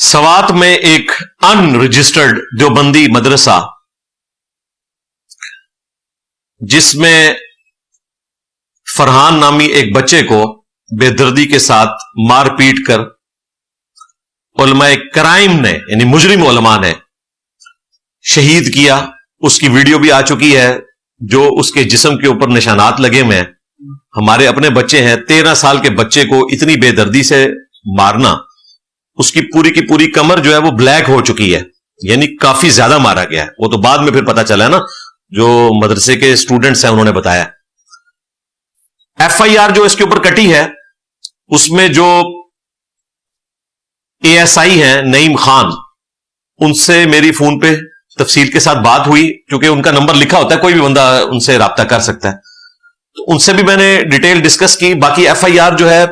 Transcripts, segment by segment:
سوات میں ایک ان رجسٹرڈ دیوبندی مدرسہ جس میں فرحان نامی ایک بچے کو بے دردی کے ساتھ مار پیٹ کر علماء کرائم نے یعنی مجرم علماء نے شہید کیا، اس کی ویڈیو بھی آ چکی ہے جو اس کے جسم کے اوپر نشانات لگے ہوئے ہیں۔ ہمارے اپنے بچے ہیں، 13 سال کے بچے کو اتنی بے دردی سے مارنا، اس کی پوری کمر جو ہے وہ بلیک ہو چکی ہے، یعنی کافی زیادہ مارا گیا ہے۔ وہ تو بعد میں پھر پتا چلا ہے نا، جو مدرسے کے اسٹوڈنٹس ہیں انہوں نے بتایا۔ ایف آئی آر جو اس کے اوپر کٹی ہے اس میں جو اے ایس آئی ہیں نعیم خان، ان سے میری فون پہ تفصیل کے ساتھ بات ہوئی، کیونکہ ان کا نمبر لکھا ہوتا ہے، کوئی بھی بندہ ان سے رابطہ کر سکتا ہے، تو ان سے بھی میں نے ڈیٹیل ڈسکس کی۔ باقی ایف آئی آر جو ہے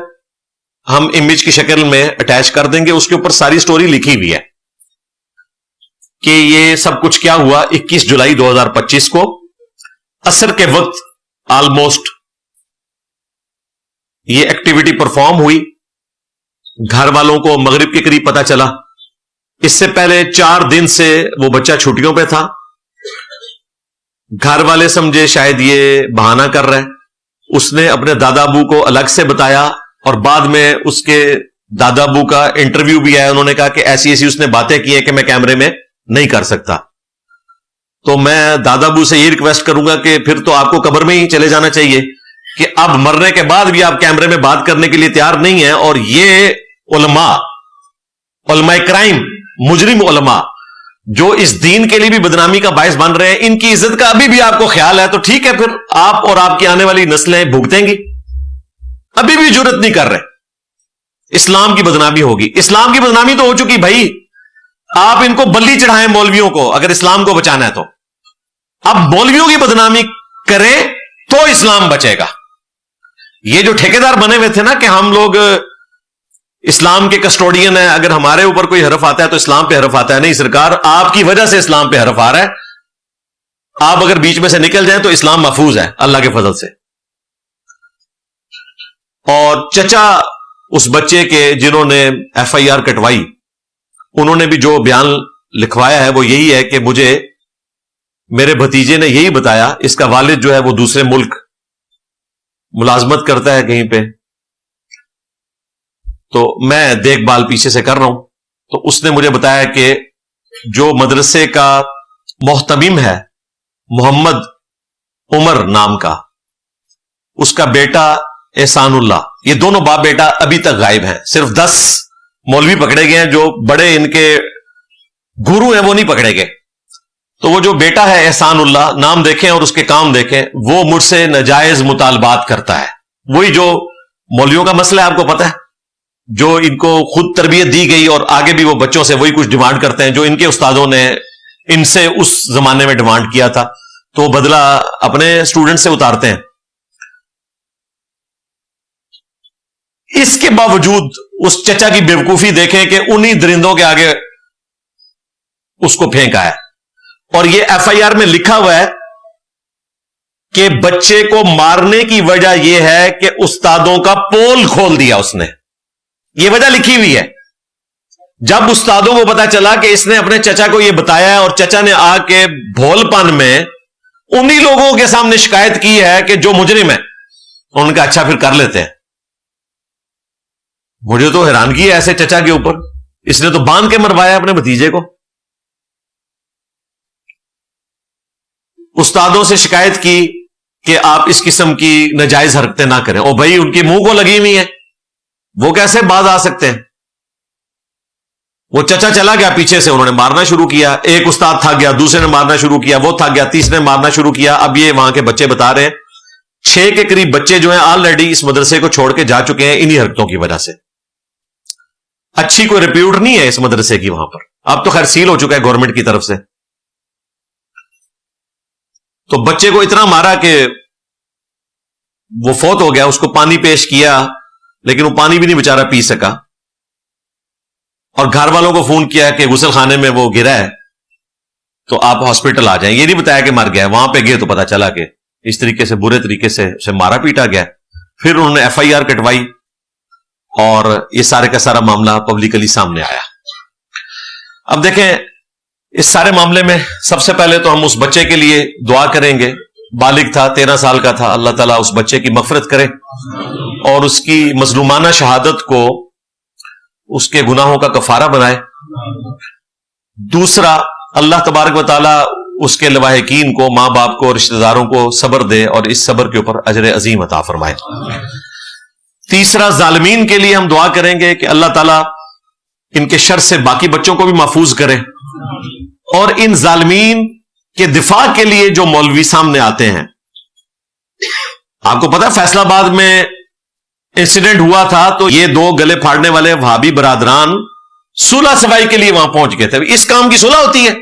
ہم امیج کی شکل میں اٹیچ کر دیں گے، اس کے اوپر ساری سٹوری لکھی ہوئی ہے کہ یہ سب کچھ کیا ہوا۔ 21 جولائی 2025 کو عصر کے وقت آلموسٹ یہ ایکٹیویٹی پرفارم ہوئی۔ گھر والوں کو مغرب کے قریب پتا چلا۔ اس سے پہلے 4 دن سے وہ بچہ چھٹیوں پہ تھا۔ گھر والے سمجھے شاید یہ بہانہ کر رہا ہے، اس نے اپنے دادا ابو کو الگ سے بتایا، اور بعد میں اس کے دادا ابو کا انٹرویو بھی آیا، انہوں نے کہا کہ ایسی ایسی اس نے باتیں کی ہیں کہ میں کیمرے میں نہیں کر سکتا۔ تو میں دادا ابو سے یہ ریکویسٹ کروں گا کہ پھر تو آپ کو قبر میں ہی چلے جانا چاہیے کہ اب مرنے کے بعد بھی آپ کیمرے میں بات کرنے کے لیے تیار نہیں ہیں، اور یہ علماء کرائم، مجرم علماء جو اس دین کے لیے بھی بدنامی کا باعث بن رہے ہیں، ان کی عزت کا ابھی بھی آپ کو خیال ہے تو ٹھیک ہے، پھر آپ اور آپ کی آنے والی نسلیں بھگتیں گی۔ ابھی بھی جرت نہیں کر رہے، اسلام کی بدنامی ہوگی۔ اسلام کی بدنامی تو ہو چکی بھائی، آپ ان کو بلی چڑھائیں مولویوں کو اگر اسلام کو بچانا ہے تو۔ اب مولویوں کی بدنامی کریں تو اسلام بچے گا۔ یہ جو ٹھیکیدار بنے ہوئے تھے نا کہ ہم لوگ اسلام کے کسٹوڈین ہیں، اگر ہمارے اوپر کوئی حرف آتا ہے تو اسلام پہ حرف آتا ہے، نہیں سرکار، آپ کی وجہ سے اسلام پہ حرف آ رہا ہے۔ آپ اگر بیچ میں سے نکل جائیں تو اسلام محفوظ ہے اللہ کے فضل سے۔ اور چچا اس بچے کے جنہوں نے ایف آئی آر کٹوائی، انہوں نے بھی جو بیان لکھوایا ہے وہ یہی ہے کہ مجھے میرے بھتیجے نے یہی بتایا، اس کا والد جو ہے وہ دوسرے ملک ملازمت کرتا ہے کہیں پہ، تو میں دیکھ بھال پیچھے سے کر رہا ہوں، تو اس نے مجھے بتایا کہ جو مدرسے کا محتمم ہے محمد عمر نام کا، اس کا بیٹا احسان اللہ، یہ دونوں باپ بیٹا ابھی تک غائب ہیں۔ صرف 10 مولوی پکڑے گئے ہیں، جو بڑے ان کے گرو ہیں وہ نہیں پکڑے گئے۔ تو وہ جو بیٹا ہے احسان اللہ، نام دیکھیں اور اس کے کام دیکھیں، وہ مجھ سے ناجائز مطالبات کرتا ہے۔ وہی جو مولویوں کا مسئلہ ہے آپ کو پتہ ہے، جو ان کو خود تربیت دی گئی اور آگے بھی وہ بچوں سے وہی کچھ ڈیمانڈ کرتے ہیں جو ان کے استادوں نے ان سے اس زمانے میں ڈیمانڈ کیا تھا، تو بدلہ اپنے اسٹوڈنٹ سے اتارتے ہیں۔ اس کے باوجود اس چچا کی بیوقوفی دیکھیں کہ انہی درندوں کے آگے اس کو پھینکا ہے، اور یہ ایف آئی آر میں لکھا ہوا ہے کہ بچے کو مارنے کی وجہ یہ ہے کہ استادوں کا پول کھول دیا اس نے، یہ وجہ لکھی ہوئی ہے۔ جب استادوں کو پتا چلا کہ اس نے اپنے چچا کو یہ بتایا ہے، اور چچا نے آ کے بھول پن میں انہی لوگوں کے سامنے شکایت کی ہے کہ جو مجرم ہے، ان کا اچھا پھر کر لیتے ہیں۔ مجھے تو حیرانگی ہے ایسے چچا کے اوپر، اس نے تو باندھ کے مروایا اپنے بھتیجے کو۔ استادوں سے شکایت کی کہ آپ اس قسم کی ناجائز حرکتیں نہ کریں، اور بھائی ان کی منہ کو لگی ہوئی ہیں، وہ کیسے باز آ سکتے ہیں؟ وہ چچا چلا گیا پیچھے سے، انہوں نے مارنا شروع کیا، ایک استاد تھک گیا، دوسرے نے مارنا شروع کیا، وہ تھک گیا، تیسرے نے مارنا شروع کیا۔ اب یہ وہاں کے بچے بتا رہے ہیں 6 کے قریب بچے جو ہیں آلریڈی اس مدرسے کو چھوڑ کے جا چکے ہیں انہی حرکتوں کی وجہ سے۔ اچھی کوئی ریپیوٹ نہیں ہے اس مدرسے کی وہاں پر، اب تو خیر سیل ہو چکا ہے گورنمنٹ کی طرف سے۔ تو بچے کو اتنا مارا کہ وہ فوت ہو گیا، اس کو پانی پیش کیا لیکن وہ پانی بھی نہیں بیچارہ پی سکا، اور گھر والوں کو فون کیا کہ غسل خانے میں وہ گرا ہے تو آپ ہاسپٹل آ جائیں۔ یہ نہیں بتایا کہ مر گیا، وہاں پہ گئے تو پتا چلا کہ اس طریقے سے برے طریقے سے اسے مارا پیٹا گیا۔ پھر انہوں نے ایف آئی آر کٹوائی، اور یہ سارے کا سارا معاملہ پبلکلی سامنے آیا۔ اب دیکھیں اس سارے معاملے میں سب سے پہلے تو ہم اس بچے کے لیے دعا کریں گے. بالغ تھا, 13 سال کا تھا. اللہ تعالیٰ اس بچے کی مغفرت کرے اور اس کی مظلومانہ شہادت کو اس کے گناہوں کا کفارہ بنائے. دوسرا, اللہ تبارک و تعالیٰ اس کے لواحقین کو, ماں باپ کو, رشتہ داروں کو صبر دے اور اس صبر کے اوپر اجر عظیم عطا فرمائے. تیسرا, ظالمین کے لیے ہم دعا کریں گے کہ اللہ تعالیٰ ان کے شر سے باقی بچوں کو بھی محفوظ کرے, اور ان ظالمین کے دفاع کے لیے جو مولوی سامنے آتے ہیں. آپ کو پتا فیصلہ آباد میں انسیڈنٹ ہوا تھا تو یہ 2 گلے پھاڑنے والے وہابی برادران صلح صفائی کے لیے وہاں پہنچ گئے تھے. اس کام کی صلح ہوتی ہے,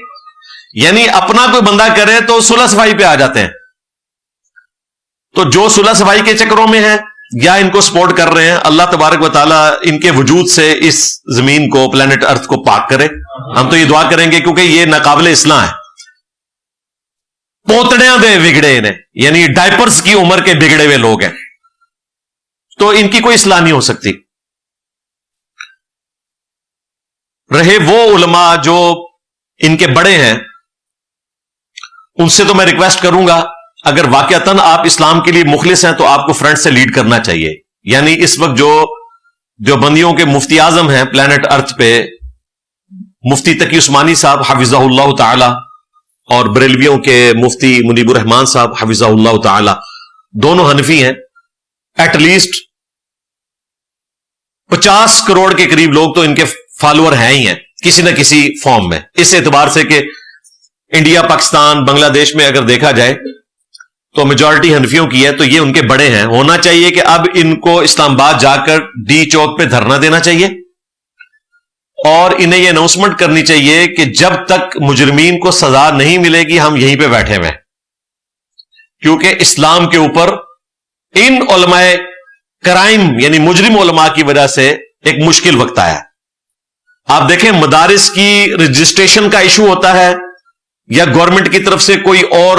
یعنی اپنا کوئی بندہ کرے تو صلح صفائی پہ آ جاتے ہیں. تو جو صلح صفائی کے چکروں میں ہیں یا ان کو سپورٹ کر رہے ہیں, اللہ تبارک و تعالیٰ ان کے وجود سے اس زمین کو, پلانٹ ارتھ کو پاک کرے. ہم تو یہ دعا کریں گے کیونکہ یہ ناقابل اصلاح ہے. پوتڑیاں دے بگڑے انہیں, یعنی ڈائپرز کی عمر کے بگڑے ہوئے لوگ ہیں, تو ان کی کوئی اصلاح نہیں ہو سکتی. رہے وہ علماء جو ان کے بڑے ہیں, ان سے تو میں ریکویسٹ کروں گا اگر واقعتاً آپ اسلام کے لیے مخلص ہیں تو آپ کو فرنٹ سے لیڈ کرنا چاہیے. یعنی اس وقت جو بندیوں کے مفتی اعظم ہیں پلانٹ ارتھ پہ, مفتی تقی عثمانی صاحب حفظہ اللہ تعالی, اور بریلویوں کے مفتی منیب الرحمان صاحب حفظہ اللہ تعالی, دونوں حنفی ہیں. ایٹ لیسٹ 50 کروڑ کے قریب لوگ تو ان کے فالوور ہیں ہی ہیں کسی نہ کسی فارم میں. اس اعتبار سے کہ انڈیا, پاکستان, بنگلہ دیش میں اگر دیکھا جائے تو میجورٹی حنفیوں کی ہے, تو یہ ان کے بڑے ہیں. ہونا چاہیے کہ اب ان کو اسلام آباد جا کر ڈی چوک پہ دھرنا دینا چاہیے اور انہیں یہ اناؤنسمنٹ کرنی چاہیے کہ جب تک مجرمین کو سزا نہیں ملے گی ہم یہیں پہ بیٹھے ہوئے, کیونکہ اسلام کے اوپر ان علماء کرائم یعنی مجرم علماء کی وجہ سے ایک مشکل وقت آیا. آپ دیکھیں مدارس کی رجسٹریشن کا ایشو ہوتا ہے یا گورنمنٹ کی طرف سے کوئی اور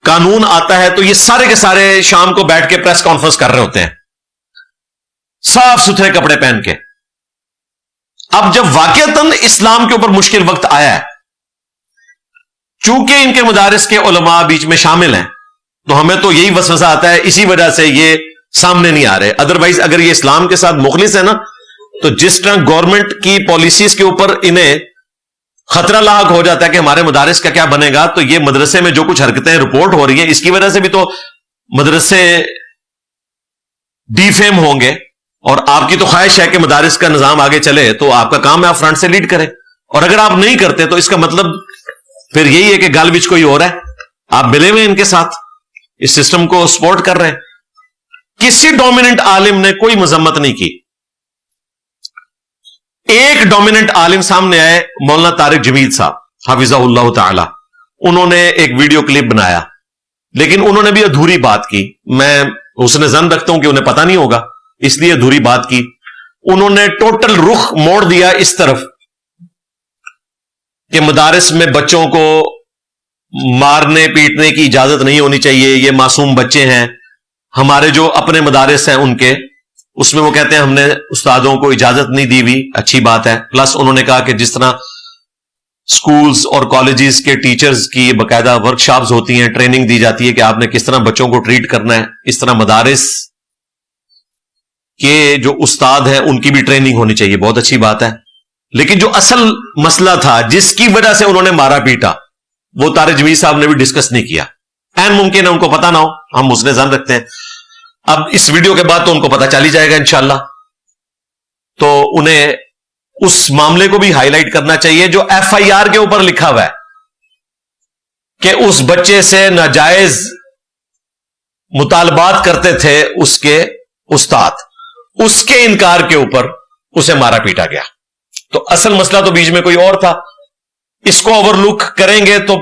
قانون آتا ہے تو یہ سارے کے سارے شام کو بیٹھ کے پریس کانفرنس کر رہے ہوتے ہیں صاف ستھرے کپڑے پہن کے. اب جب واقعتاً اسلام کے اوپر مشکل وقت آیا ہے, چونکہ ان کے مدارس کے علماء بیچ میں شامل ہیں, تو ہمیں تو یہی وسوسہ آتا ہے, اسی وجہ سے یہ سامنے نہیں آ رہے. ادروائز اگر یہ اسلام کے ساتھ مخلص ہے نا, تو جس طرح گورنمنٹ کی پالیسیز کے اوپر انہیں خطرہ لاحق ہو جاتا ہے کہ ہمارے مدارس کا کیا بنے گا, تو یہ مدرسے میں جو کچھ حرکتیں رپورٹ ہو رہی ہیں اس کی وجہ سے بھی تو مدرسے ڈی فیم ہوں گے. اور آپ کی تو خواہش ہے کہ مدارس کا نظام آگے چلے, تو آپ کا کام ہے آپ فرنٹ سے لیڈ کریں. اور اگر آپ نہیں کرتے تو اس کا مطلب پھر یہی ہے کہ گال بچ کوئی اور ہے, آپ ملے ہوئے ان کے ساتھ, اس سسٹم کو سپورٹ کر رہے ہیں. کسی ڈومیننٹ عالم نے کوئی مذمت نہیں کی. ایک ڈومیننٹ عالم سامنے آئے, مولانا طارق جمیل صاحب حفظہ اللہ تعالی, انہوں نے ایک ویڈیو کلپ بنایا, لیکن انہوں نے بھی ادھوری بات کی. میں حسن ظن رکھتا ہوں کہ انہیں پتہ نہیں ہوگا, اس لیے ادھوری بات کی. انہوں نے ٹوٹل رخ موڑ دیا اس طرف کہ مدارس میں بچوں کو مارنے پیٹنے کی اجازت نہیں ہونی چاہیے, یہ معصوم بچے ہیں. ہمارے جو اپنے مدارس ہیں ان کے, اس میں وہ کہتے ہیں ہم نے استادوں کو اجازت نہیں دی ہوئی, اچھی بات ہے. پلس انہوں نے کہا کہ جس طرح سکولز اور کالجز کے ٹیچرز کی باقاعدہ ورکشاپز ہوتی ہیں, ٹریننگ دی جاتی ہے کہ آپ نے کس طرح بچوں کو ٹریٹ کرنا ہے, اس طرح مدارس کے جو استاد ہیں ان کی بھی ٹریننگ ہونی چاہیے. بہت اچھی بات ہے. لیکن جو اصل مسئلہ تھا جس کی وجہ سے انہوں نے مارا پیٹا, وہ طارق جمیل صاحب نے بھی ڈسکس نہیں کیا. این ممکن ہے ان کو پتا نہ ہو, ہم اس نے ظن رکھتے ہیں. اب اس ویڈیو کے بعد تو ان کو پتا چل ہی جائے گا انشاءاللہ. تو انہیں اس معاملے کو بھی ہائی لائٹ کرنا چاہیے جو ایف آئی آر کے اوپر لکھا ہوا ہے کہ اس بچے سے ناجائز مطالبات کرتے تھے اس کے استاد, اس کے انکار کے اوپر اسے مارا پیٹا گیا. تو اصل مسئلہ تو بیچ میں کوئی اور تھا. اس کو اوور لک کریں گے تو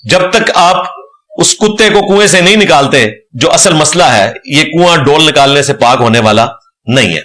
جب تک آپ اس کتے کو کنویں سے نہیں نکالتے, جو اصل مسئلہ ہے, یہ کنواں ڈول نکالنے سے پاک ہونے والا نہیں ہے.